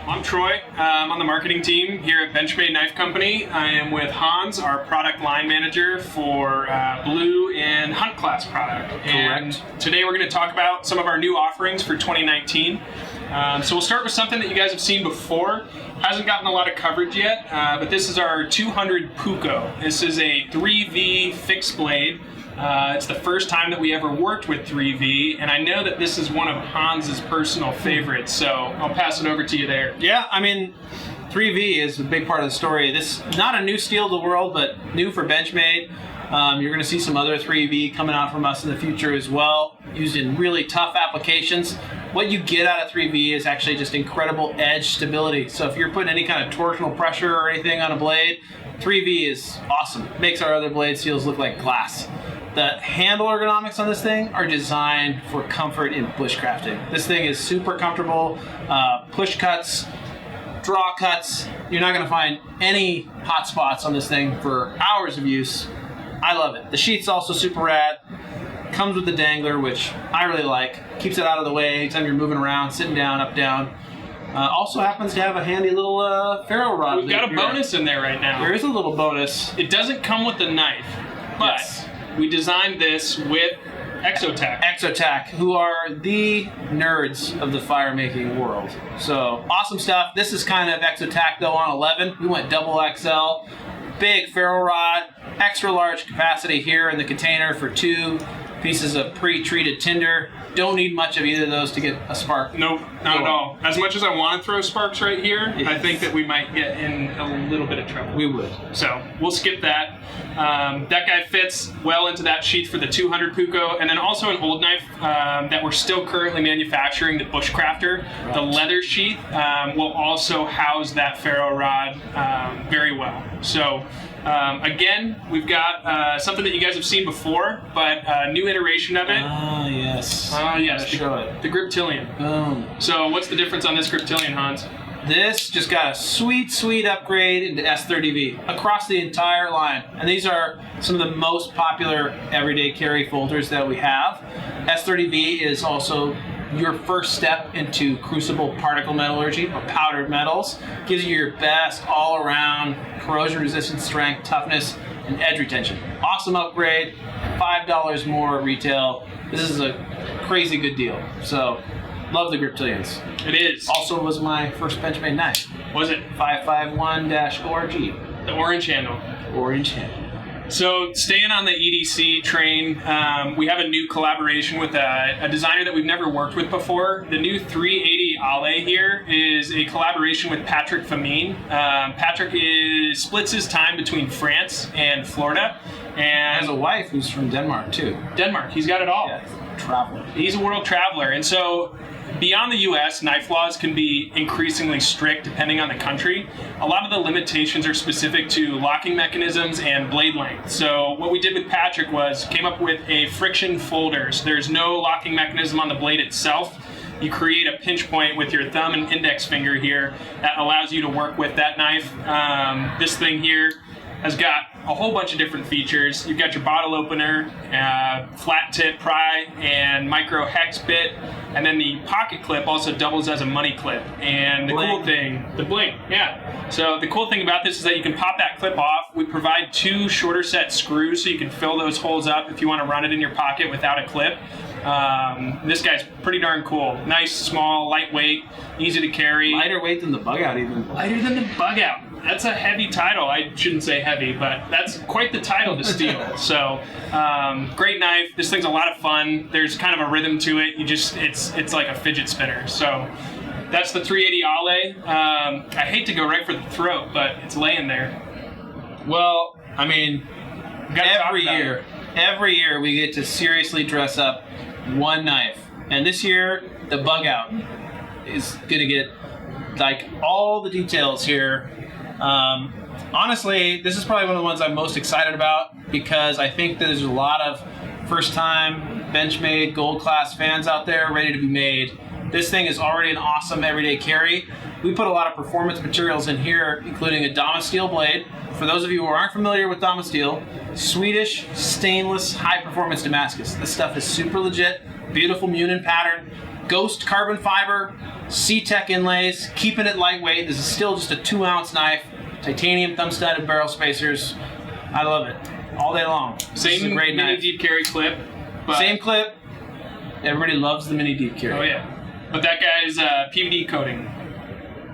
I'm Troy. I'm on the marketing team here at Benchmade Knife Company. I am with Hans, our product line manager for Blue and Hunt Class product. And Correct. Today we're going to talk about some of our new offerings for 2019. So we'll start with something that you guys have seen before. Hasn't gotten a lot of coverage yet, but this is our 200 Puko. This is a 3V fixed blade. It's the first time that we ever worked with 3V, and I know that this is one of Hans's personal favorites, so I'll pass it over to you there. Yeah, I mean, 3V is a big part of the story. This is not a new steel to the world, but new for Benchmade. You're going to see some other 3V coming out from us in the future as well, used in really tough applications. What you get out of 3V is actually just incredible edge stability. So if you're putting any kind of torsional pressure or anything on a blade, 3V is awesome. Makes our other blade steels look like glass. The handle ergonomics on this thing are designed for comfort in bushcrafting. This thing is super comfortable. Push cuts, draw cuts. You're not going to find any hot spots on this thing for hours of use. I love it. The sheath's also super rad. Comes with the dangler, which I really like. Keeps it out of the way anytime you're moving around, sitting down, up, down. Also happens to have a handy little ferro rod. We've got a bonus in there right now. There is a little bonus. It doesn't come with the knife, but we designed this with Exotac, who are the nerds of the fire making world. So awesome stuff. This is kind of Exotac though on 11. We went double XL, big ferro rod, extra large capacity here in the container for 2 pieces of pre-treated tinder. Don't need much of either of those to get a spark. Nope, not at all. As much as I want to throw sparks right here, I think that we might get in a little bit of trouble. We would. So we'll skip that. That guy fits well into that sheath for the 200 Puko, and then also an old knife that we're still currently manufacturing, the Bushcrafter. Right. The leather sheath will also house that ferro rod very well. So again, we've got something that you guys have seen before, but a new iteration of it. Ah, yes. Yes, show it. The Griptilian. Boom. So what's the difference on this Griptilian, Hans? This just got a sweet upgrade into S30V across the entire line. And these are some of the most popular everyday carry folders that we have. S30V is also your first step into crucible particle metallurgy or powdered metals. Gives you your best all-around corrosion resistance, strength, toughness, and edge retention. Awesome upgrade, $5 more retail. This is a crazy good deal. So, love the Griptilians. It is. Also was my first Benchmade knife. Was it? 551-ORG. The orange handle. Orange handle. So staying on the EDC train, we have a new collaboration with a designer that we've never worked with before. The new 380 Ale here is a collaboration with Patrick Famine. Patrick splits his time between France and Florida. And has a wife who's from Denmark too. Denmark, he's got it all. Yeah, traveler. He's a world traveler, and so beyond the U.S., knife laws can be increasingly strict depending on the country. A lot of the limitations are specific to locking mechanisms and blade length. So what we did with Patrick was came up with a friction folder. So there's no locking mechanism on the blade itself. You create a pinch point with your thumb and index finger here that allows you to work with that knife. This thing here has got a whole bunch of different features. You've got your bottle opener, flat tip pry, and micro hex bit, and then the pocket clip also doubles as a money clip. And the cool thing, the bling, yeah. So the cool thing about this is that you can pop that clip off. We provide 2 shorter set screws so you can fill those holes up if you want to run it in your pocket without a clip. This guy's pretty darn cool. Nice, small, lightweight, easy to carry. Lighter weight than the Bugout even. Lighter than the Bugout. That's a heavy title. I shouldn't say heavy, but that's quite the title to steal. So, great knife. This thing's a lot of fun. There's kind of a rhythm to it. It's like a fidget spinner. So, that's the 380 Ale. I hate to go right for the throat, but it's laying there. Well, I mean, every year we get to seriously dress up one knife, and this year the Bugout is gonna get like all the details here. Honestly, this is probably one of the ones I'm most excited about because I think there's a lot of first-time Benchmade Gold Class fans out there ready to be made. This thing is already an awesome everyday carry. We put a lot of performance materials in here, including a Damasteel blade. For those of you who aren't familiar with Damasteel, Swedish stainless high-performance Damascus. This stuff is super legit, beautiful Munin pattern. Ghost carbon fiber, C-Tech inlays, keeping it lightweight. This is still just a 2-ounce knife. Titanium thumb-studded barrel spacers. I love it. All day long. This is a Same great mini knife. deep carry clip. But, Same clip. Everybody loves the mini deep carry. Oh yeah. But that guy's PVD coating.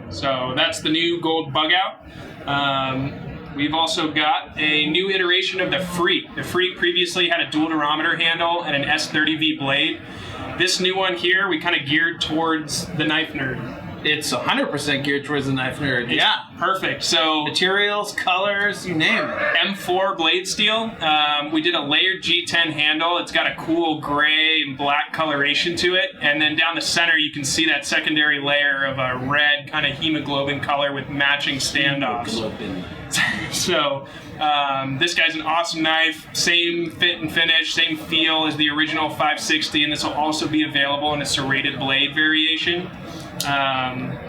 So that's the new gold Bugout. We've also got a new iteration of the Freak. The Freak previously had a dual durometer handle and an S30V blade. This new one here, we kind of geared towards the knife nerd. It's 100% geared towards the knife nerd. It's perfect. So Materials, colors, you name it. M4 blade steel. We did a layered G10 handle. It's got a cool gray and black coloration to it. And then down the center, you can see that secondary layer of a red kind of hemoglobin color with matching standoffs. So this guy's an awesome knife. Same fit and finish, same feel as the original 560. And this will also be available in a serrated blade variation.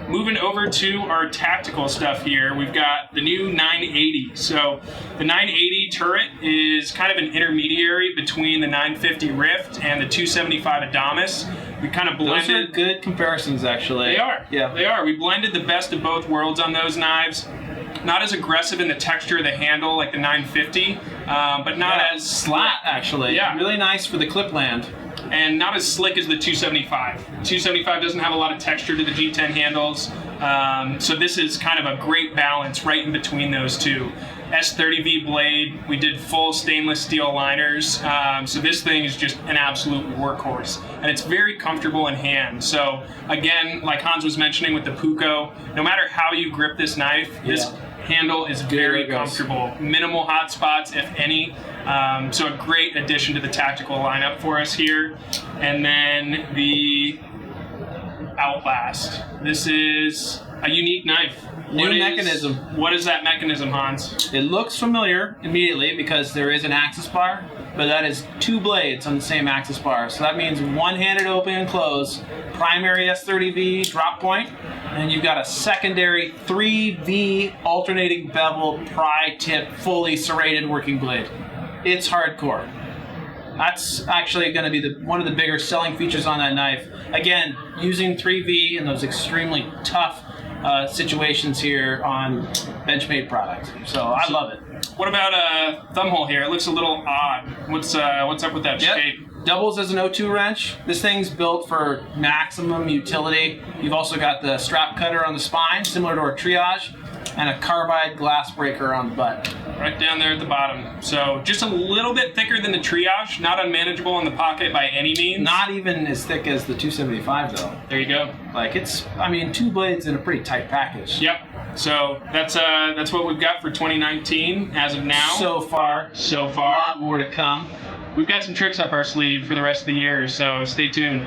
Moving over to our tactical stuff here, we've got the new 980. So the 980 turret is kind of an intermediary between the 950 Rift and the 275 Adamas. We kind of blended. Those are good comparisons, actually. They are. Yeah. They are. We blended the best of both worlds on those knives. Not as aggressive in the texture of the handle like the 950, but not as flat, actually. Yeah. Really nice for the clip land. And not as slick as the 275. 275 doesn't have a lot of texture to the G10 handles, so this is kind of a great balance right in between those two. S30V blade, we did full stainless steel liners, so this thing is just an absolute workhorse. And it's very comfortable in hand. So again, like Hans was mentioning with the Puko, no matter how you grip this knife, this handle is very comfortable. Minimal hot spots, if any. So a great addition to the tactical lineup for us here. And then the Outlast. This is a unique knife. New mechanism. What is that mechanism, Hans? It looks familiar immediately because there is an axis bar, but that is 2 blades on the same axis bar. So that means one-handed open and close, primary S30V drop point, and you've got a secondary 3V alternating bevel pry tip fully serrated working blade. It's hardcore. That's actually going to be one of the bigger selling features on that knife. Again, using 3V in those extremely tough situations here on Benchmade product. So I love it. What about a thumb hole here? It looks a little odd. What's up with that shape? Doubles as an O2 wrench. This thing's built for maximum utility. You've also got the strap cutter on the spine, similar to our Triage, and a carbide glass breaker on the butt. Right down there at the bottom. So just a little bit thicker than the Triage, not unmanageable in the pocket by any means. Not even as thick as the 275 though. There you go. Like it's, I mean, 2 blades in a pretty tight package. Yep. So that's what we've got for 2019 as of now. So far. So far. More to come. We've got some tricks up our sleeve for the rest of the year, so stay tuned.